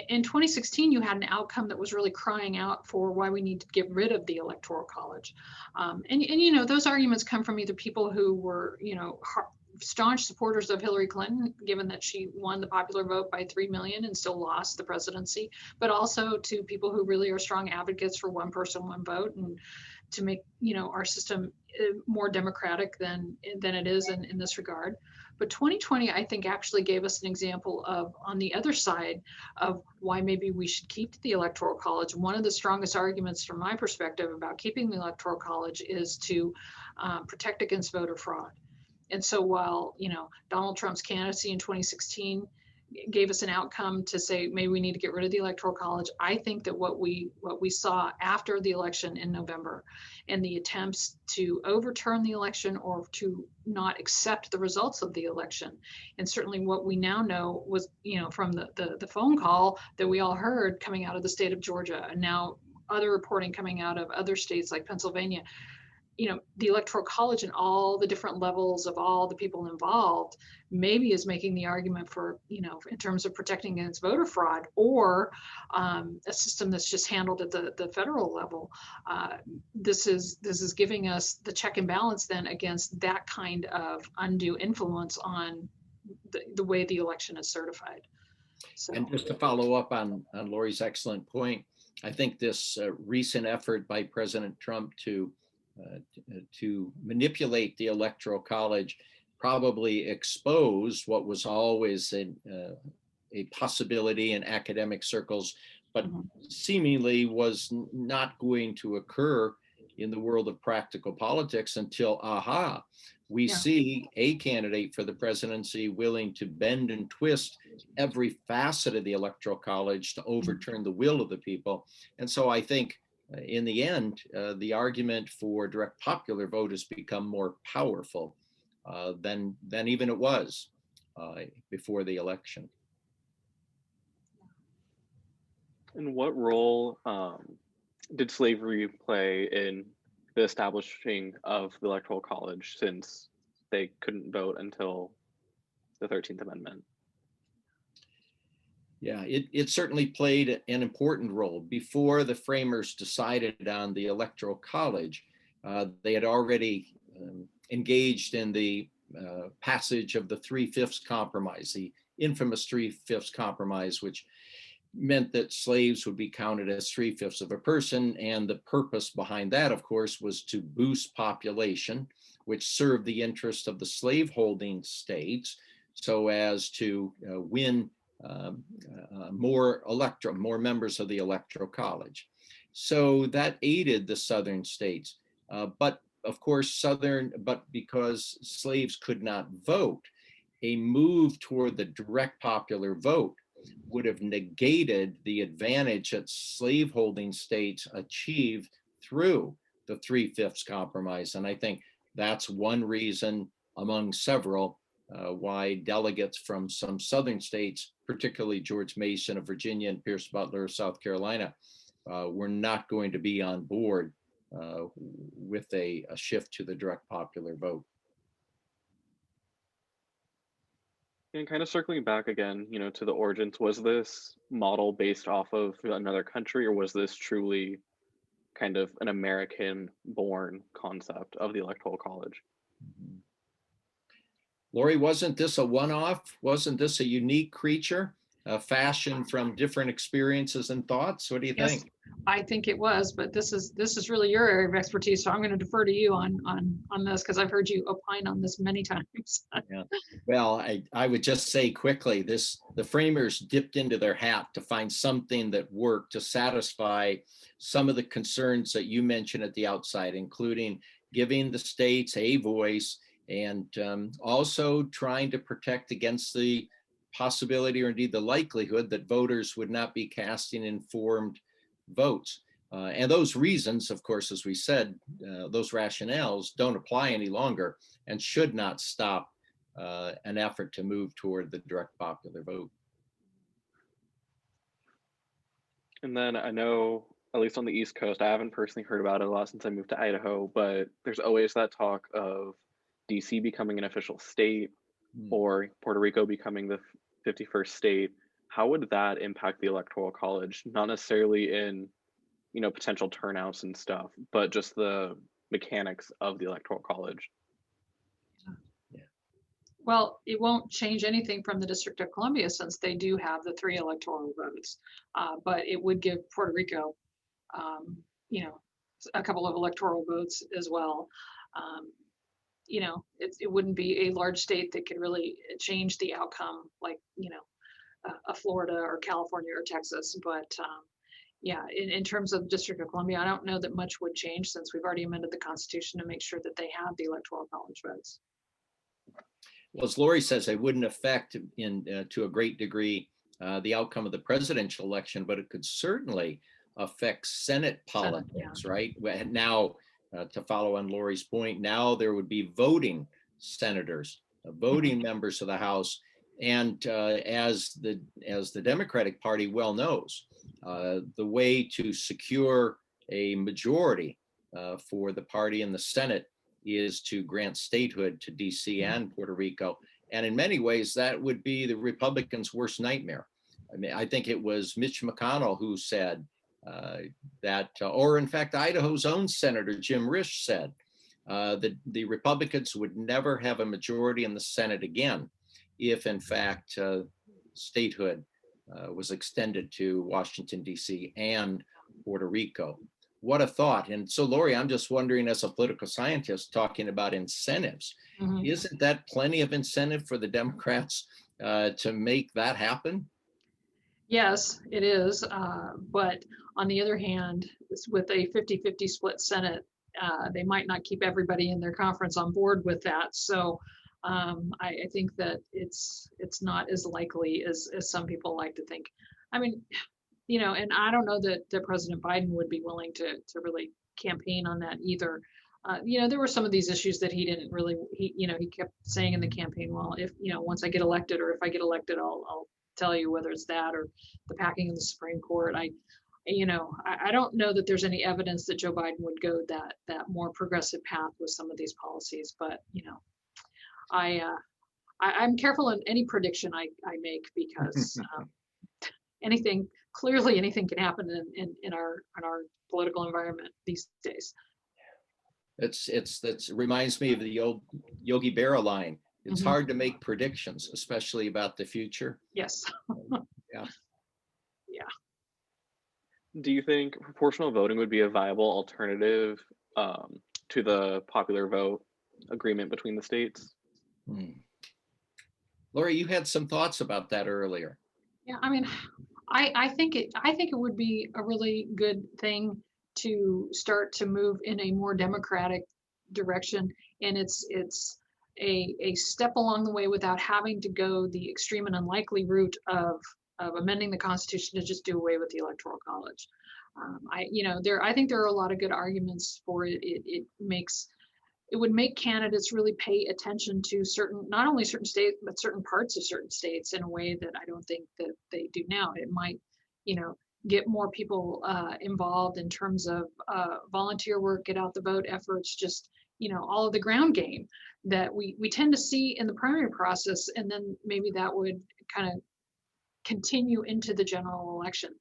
in 2016, you had an outcome that was really crying out for why we need to get rid of the Electoral College. And those arguments come from either people who were, staunch supporters of Hillary Clinton, given that she won the popular vote by 3 million and still lost the presidency, but also to people who really are strong advocates for one person, one vote, and to make, our system more democratic than it is in this regard. But 2020, I think, actually gave us an example of, on the other side, of why maybe we should keep the Electoral College. One of the strongest arguments from my perspective about keeping the Electoral College is to protect against voter fraud. And so while, Donald Trump's candidacy in 2016 gave us an outcome to say maybe we need to get rid of the Electoral College, I think that what we saw after the election in November and the attempts to overturn the election or to not accept the results of the election, and certainly what we now know was, from the phone call that we all heard coming out of the state of Georgia, and now other reporting coming out of other states like Pennsylvania, the Electoral College and all the different levels of all the people involved maybe is making the argument for, in terms of protecting against voter fraud, or a system that's just handled at the federal level. This is giving us the check and balance then against that kind of undue influence on the way the election is certified. So. And just to follow up on Lori's excellent point, I think this recent effort by President Trump to manipulate the Electoral College probably exposed what was always a possibility in academic circles, but seemingly was not going to occur in the world of practical politics until, we see a candidate for the presidency willing to bend and twist every facet of the Electoral College to overturn the will of the people. And so I think in the end, the argument for direct popular vote has become more powerful than even it was before the election. And what role did slavery play in the establishing of the Electoral College, since they couldn't vote until the 13th Amendment? Yeah, it certainly played an important role. Before the framers decided on the Electoral College, they had already engaged in the passage of the 3/5 compromise, the infamous 3/5 compromise, which meant that slaves would be counted as 3/5 of a person. And the purpose behind that, of course, was to boost population, which served the interest of the slaveholding states so as to win more members of the Electoral College. So that aided the southern states. But of course, because slaves could not vote, a move toward the direct popular vote would have negated the advantage that slaveholding states achieved through the 3/5 compromise. And I think that's one reason among several why delegates from some southern states, particularly George Mason of Virginia and Pierce Butler of South Carolina, were not going to be on board with a shift to the direct popular vote. And kind of circling back again, to the origins, was this model based off of another country, or was this truly kind of an American-born concept of the Electoral College? Lori, wasn't this a one-off? Wasn't this a unique creature, fashioned from different experiences and thoughts? What do you Yes, think? I think it was, but this is really your area of expertise, so I'm going to defer to you on this because I've heard you opine on this many times. Yeah. Well, I would just say quickly, the framers dipped into their hat to find something that worked to satisfy some of the concerns that you mentioned at the outside, including giving the states a voice and also trying to protect against the possibility or indeed the likelihood that voters would not be casting informed votes. And those reasons, of course, as we said, those rationales don't apply any longer and should not stop an effort to move toward the direct popular vote. And then I know, at least on the East Coast, I haven't personally heard about it a lot since I moved to Idaho, but there's always that talk of DC becoming an official state or Puerto Rico becoming the 51st state. How would that impact the Electoral College? Not necessarily in, potential turnouts and stuff, but just the mechanics of the Electoral College. Well, it won't change anything from the District of Columbia since they do have the 3 electoral votes, but it would give Puerto Rico, a couple of electoral votes as well. It wouldn't be a large state that could really change the outcome like, a Florida or California or Texas. But in terms of District of Columbia, I don't know that much would change since we've already amended the Constitution to make sure that they have the Electoral College votes. Well, as Lori says, it wouldn't affect to a great degree the outcome of the presidential election, but it could certainly affect Senate politics, right? Now, to follow on Lori's point, now there would be voting senators, voting members of the House, and as the Democratic Party well knows, the way to secure a majority for the party in the Senate is to grant statehood to DC and Puerto Rico. And in many ways, that would be the Republicans' worst nightmare. I mean, I think it was Mitch McConnell who said that, or in fact, Idaho's own Senator Jim Risch said that the Republicans would never have a majority in the Senate again if, in fact, statehood was extended to Washington, DC and Puerto Rico. What a thought. And so, Lori, I'm just wondering, as a political scientist talking about incentives, isn't that plenty of incentive for the Democrats to make that happen? Yes, it is. But on the other hand, with a 50-50 split Senate, they might not keep everybody in their conference on board with that. So I think that it's not as likely as some people like to think. I mean, and I don't know that President Biden would be willing to really campaign on that either. There were some of these issues that he didn't really, he kept saying in the campaign, well, if, once I get elected, or if I get elected, I'll tell you whether it's that or the packing of the Supreme Court. I don't know that there's any evidence that Joe Biden would go that more progressive path with some of these policies, but, I'm careful in any prediction I make because anything can happen in our political environment these days. It reminds me of the old Yogi Berra line. It's hard to make predictions, especially about the future. Yes. Yeah. Do you think proportional voting would be a viable alternative to the popular vote agreement between the states? Lori, you had some thoughts about that earlier. Yeah, I mean, I think it would be a really good thing to start to move in a more democratic direction, and it's a step along the way without having to go the extreme and unlikely route of amending the Constitution to just do away with the Electoral College. I think there are a lot of good arguments for it. It would make candidates really pay attention to not only certain states, but certain parts of certain states in a way that I don't think that they do now. It might, get more people involved in terms of volunteer work, get out the vote efforts, just, all of the ground game that we tend to see in the primary process. And then maybe that would kind of continue into the general election.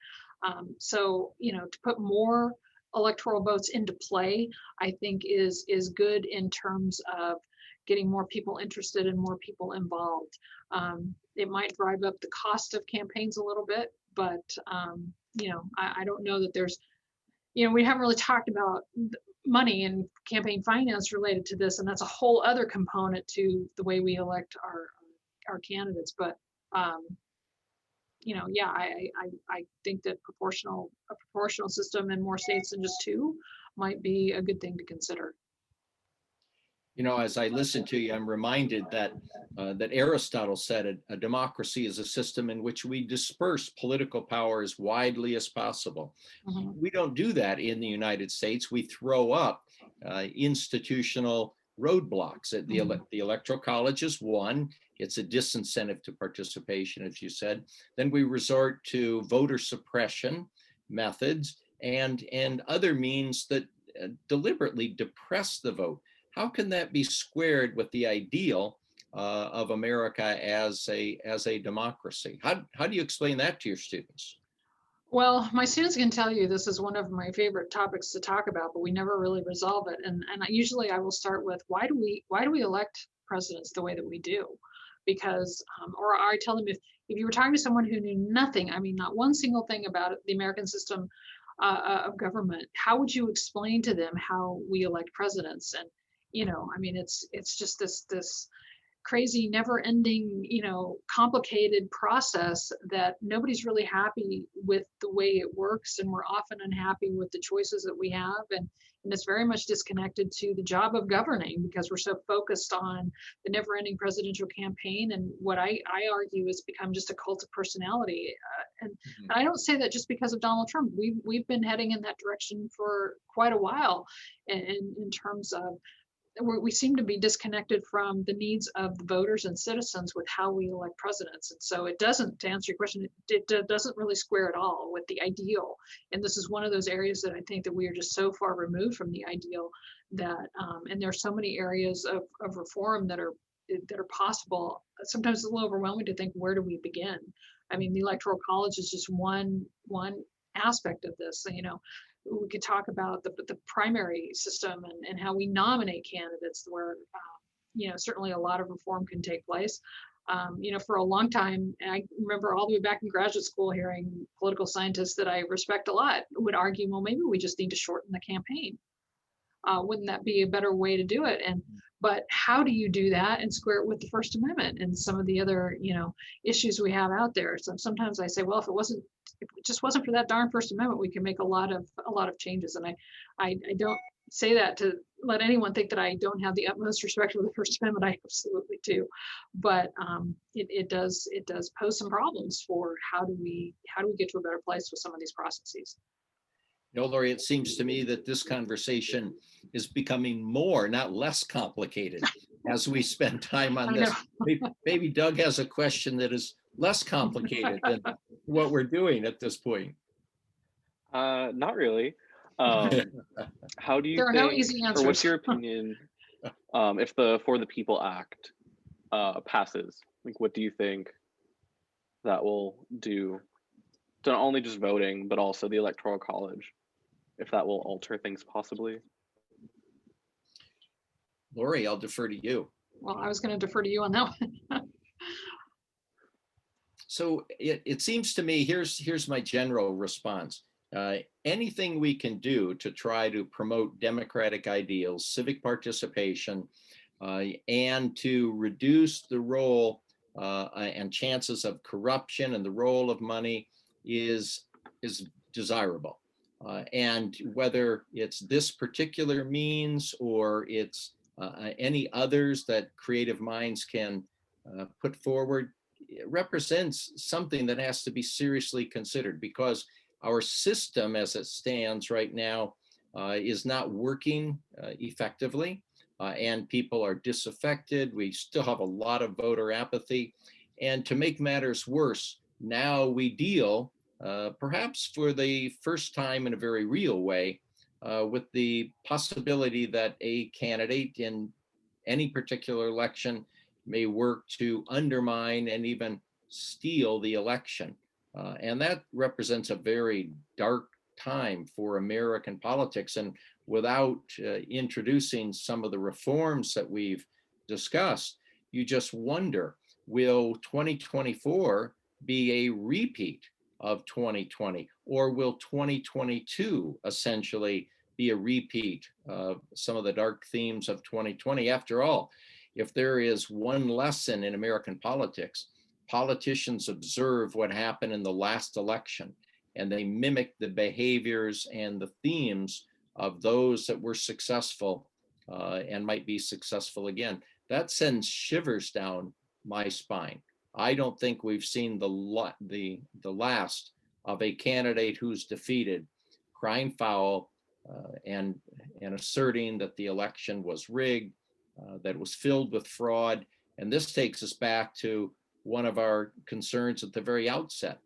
So, to put more electoral votes into play, I think is good in terms of getting more people interested and more people involved. It might drive up the cost of campaigns a little bit, but I don't know that there's, we haven't really talked about money and campaign finance related to this, and that's a whole other component to the way we elect our candidates. But yeah, I think that a proportional system in more states than just two might be a good thing to consider. As I listen to you, I'm reminded that Aristotle said a democracy is a system in which we disperse political power as widely as possible. Mm-hmm. We don't do that in the United States. We throw up institutional roadblocks. The Electoral College is one. It's a disincentive to participation, as you said. Then we resort to voter suppression methods and other means that deliberately depress the vote. How can that be squared with the ideal of America as a democracy? How do you explain that to your students? Well, my students can tell you this is one of my favorite topics to talk about, but we never really resolve it. And usually I will start with why do we elect presidents the way that we do? Because or I tell them if you were talking to someone who knew nothing, I mean not one single thing about the American system of government, how would you explain to them how we elect presidents? And I mean it's just this crazy, never-ending, complicated process that nobody's really happy with the way it works, and we're often unhappy with the choices that we have, and it's very much disconnected to the job of governing because we're so focused on the never-ending presidential campaign, and what I argue has become just a cult of personality. And I don't say that just because of Donald Trump. We've been heading in that direction for quite a while, in terms of we seem to be disconnected from the needs of the voters and citizens with how we elect presidents. And so it doesn't, to answer your question, it doesn't really square at all with the ideal. And this is one of those areas that I think that we are just so far removed from the ideal that, and there are so many areas of reform that are possible. Sometimes it's a little overwhelming to think, where do we begin? I mean, the Electoral College is just one aspect of this. We could talk about the primary system and how we nominate candidates, where certainly a lot of reform can take place. For a long time, and I remember all the way back in graduate school hearing political scientists that I respect a lot would argue, well, maybe we just need to shorten the campaign. Wouldn't that be a better way to do it? But how do you do that and square it with the First Amendment and some of the other issues we have out there? So sometimes I say, well, if it just wasn't for that darn First Amendment, we can make a lot of changes. And I don't say that to let anyone think that I don't have the utmost respect for the First Amendment. I absolutely do. But it does pose some problems for how do we get to a better place with some of these processes. Lori, it seems to me that this conversation is becoming more, not less complicated as we spend time on this. Maybe Doug has a question that is less complicated than what we're doing at this point. Not really. How do you there are no easy answers. Or what's your opinion if the For the People Act passes? Like, what do you think that will do to not only just voting, but also the Electoral College, if that will alter things possibly? Lori, I'll defer to you. Well, I was going to defer to you on that one. So it seems to me, here's my general response. Anything we can do to try to promote democratic ideals, civic participation, and to reduce the role and chances of corruption and the role of money is desirable. And whether it's this particular means or it's any others that creative minds can put forward, it represents something that has to be seriously considered, because our system as it stands right now is not working effectively, and people are disaffected. We still have a lot of voter apathy. And to make matters worse, now we deal, perhaps for the first time in a very real way, with the possibility that a candidate in any particular election may work to undermine and even steal the election. And that represents a very dark time for American politics. And without introducing some of the reforms that we've discussed, you just wonder, will 2024 be a repeat of 2020, or will 2022 essentially be a repeat of some of the dark themes of 2020? After all, if there is one lesson in American politics, politicians observe what happened in the last election, and they mimic the behaviors and the themes of those that were successful and might be successful again. That sends shivers down my spine. I don't think we've seen the last of a candidate who's defeated, crying foul and asserting that the election was rigged, that it was filled with fraud. And this takes us back to one of our concerns at the very outset.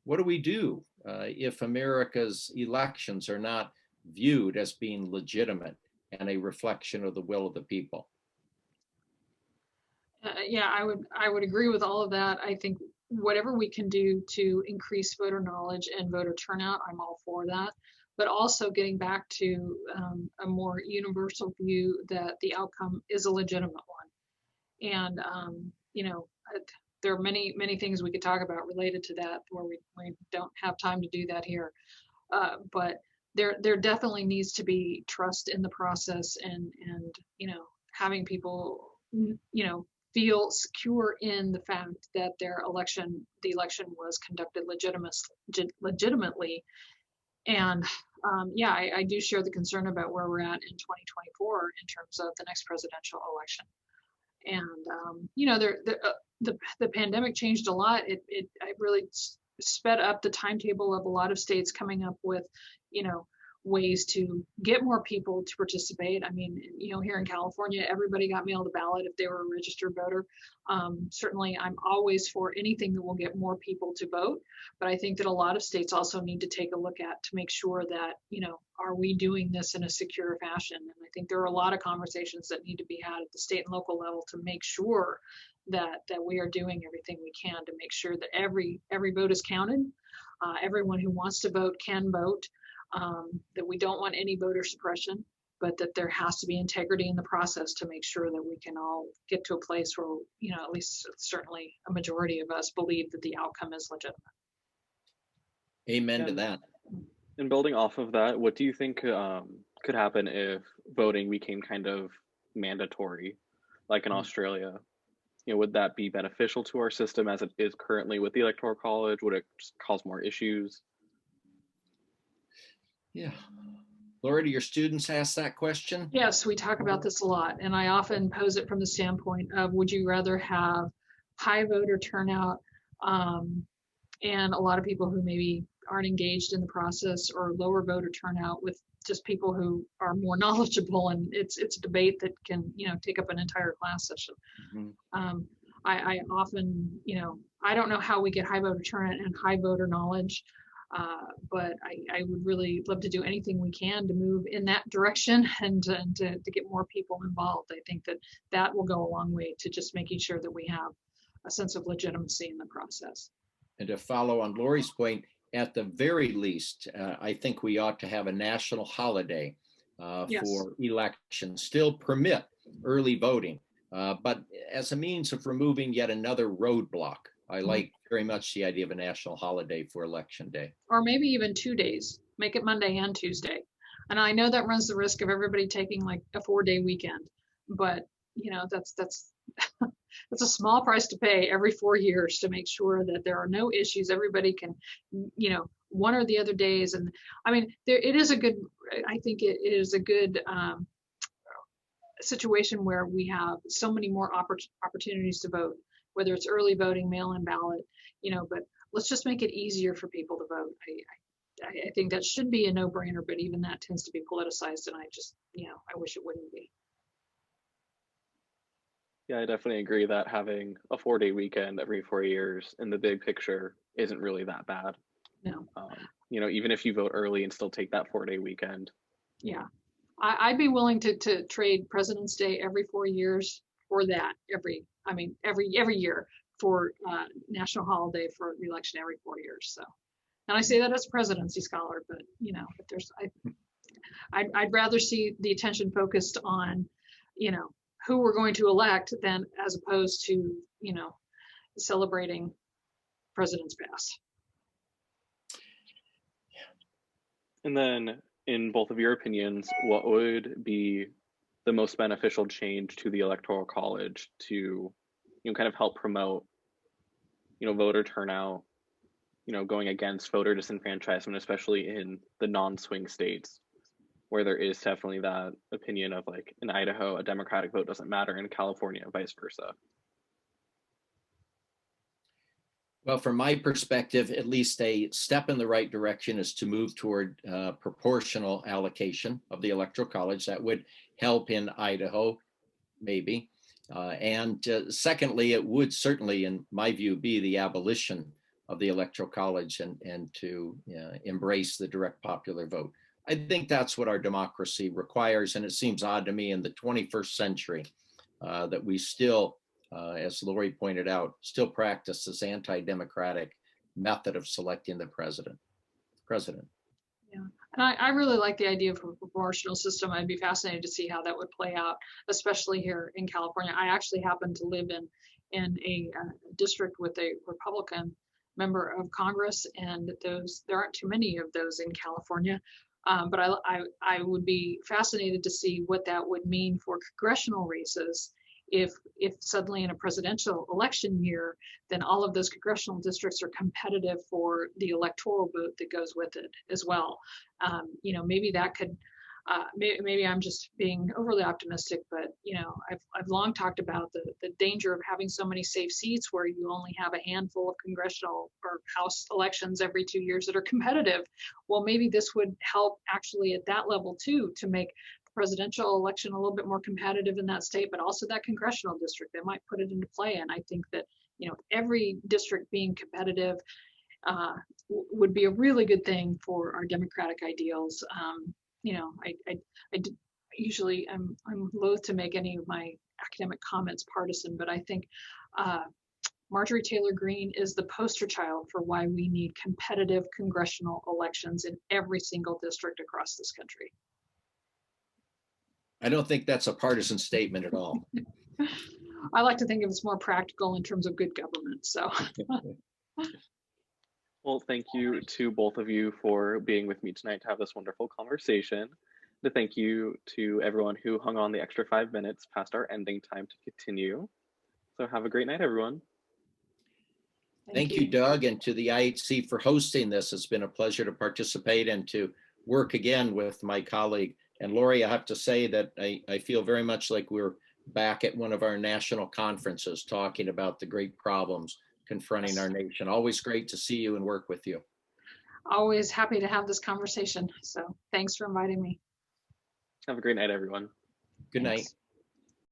What do we do if America's elections are not viewed as being legitimate and a reflection of the will of the people? Yeah, I would agree with all of that. I think whatever we can do to increase voter knowledge and voter turnout, I'm all for that. But also getting back to a more universal view that the outcome is a legitimate one. And you know, there are many things we could talk about related to that, where we don't have time to do that here. But there definitely needs to be trust in the process, and you know, having people feel secure in the fact that the election was conducted legitimately. And yeah, I do share the concern about where we're at in 2024 in terms of the next presidential election. And you know, the pandemic changed a lot. It really sped up the timetable of a lot of states coming up with, you know, ways to get more people to participate. I mean, you know, here in California, everybody got mailed a ballot if they were a registered voter. Certainly, I'm always for anything that will get more people to vote, but I think that a lot of states also need to take a look at to make sure that, you know, are we doing this in a secure fashion? And I think there are a lot of conversations that need to be had at the state and local level to make sure that we are doing everything we can to make sure that every vote is counted. Everyone who wants to vote can vote. That we don't want any voter suppression, but that there has to be integrity in the process to make sure that we can all get to a place where, you know, at least certainly a majority of us believe that the outcome is legitimate. Amen to that. And building off of that, what do you think could happen if voting became kind of mandatory, like in Australia? You know, would that be beneficial to our system as it is currently with the Electoral College? Would it just cause more issues? Yeah. Laura, do your students ask that question? Yes, we talk about this a lot, and I often pose it from the standpoint of, would you rather have high voter turnout and a lot of people who maybe aren't engaged in the process, or lower voter turnout with just people who are more knowledgeable? And it's a debate that can, you know, take up an entire class session. Mm-hmm. I often, you know, I don't know how we get high voter turnout and high voter knowledge. But I would really love to do anything we can to move in that direction and to get more people involved. I think that will go a long way to just making sure that we have a sense of legitimacy in the process. And to follow on Lori's point, at the very least, I think we ought to have a national holiday Yes. for elections, still permit early voting, but as a means of removing yet another roadblock. I like very much the idea of a national holiday for Election Day. Or maybe even 2 days, make it Monday and Tuesday. And I know that runs the risk of everybody taking like a 4-day weekend, but you know, that's that's a small price to pay every 4 years to make sure that there are no issues. Everybody can, you know, one or the other days. And I mean, it is a good, I think it is a good situation where we have so many more opportunities to vote, whether it's early voting, mail-in ballot, you know, but let's just make it easier for people to vote. I think that should be a no-brainer, but even that tends to be politicized, and I just, you know, I wish it wouldn't be. Yeah, I definitely agree that having a 4-day weekend every 4 years in the big picture isn't really that bad. No. You know, even if you vote early and still take that 4-day weekend. Yeah, I'd be willing to trade President's Day every 4 years for that every year for national holiday for the election every 4 years. So, and I say that as a presidency scholar, but you know, but I'd rather see the attention focused on, you know, who we're going to elect than as opposed to, celebrating President's Pass. And then, in both of your opinions, what would be the most beneficial change to the Electoral College to, kind of help promote, voter turnout, going against voter disenfranchisement, especially in the non-swing states, where there is definitely that opinion of like in Idaho, a Democratic vote doesn't matter, in California, vice versa? Well, from my perspective, at least a step in the right direction is to move toward proportional allocation of the Electoral College. That would help in Idaho, maybe. And secondly, it would certainly, in my view, be the abolition of the Electoral College and to embrace the direct popular vote. I think that's what our democracy requires. And it seems odd to me in the 21st century that we still, as Lori pointed out, still practice this anti-democratic method of selecting the president. Yeah, and I really like the idea of a proportional system. I'd be fascinated to see how that would play out, especially here in California. I actually happen to live in a district with a Republican member of Congress, and there aren't too many of those in California. But I would be fascinated to see what that would mean for congressional races if suddenly in a presidential election year, then all of those congressional districts are competitive for the electoral vote that goes with it as well. Maybe that could, maybe I'm just being overly optimistic, but I've long talked about the danger of having so many safe seats where you only have a handful of congressional or House elections every 2 years that are competitive. Well, maybe this would help actually at that level too, to make presidential election a little bit more competitive in that state, but also that congressional district. They might put it into play. And I think that, every district being competitive would be a really good thing for our democratic ideals. Usually I'm loath to make any of my academic comments partisan, but I think Marjorie Taylor Greene is the poster child for why we need competitive congressional elections in every single district across this country. I don't think that's a partisan statement at all. I like to think of it's more practical in terms of good government. So, well, thank you to both of you for being with me tonight to have this wonderful conversation. To thank you to everyone who hung on the extra 5 minutes past our ending time to continue. So have a great night, everyone. Thank you, Doug, and to the IHC for hosting this. It's been a pleasure to participate and to work again with my colleague. And Lori, I have to say that I feel very much like we're back at one of our national conferences talking about the great problems confronting our nation. Always great to see you and work with you. Always happy to have this conversation. So thanks for inviting me. Have a great night, everyone. Good night.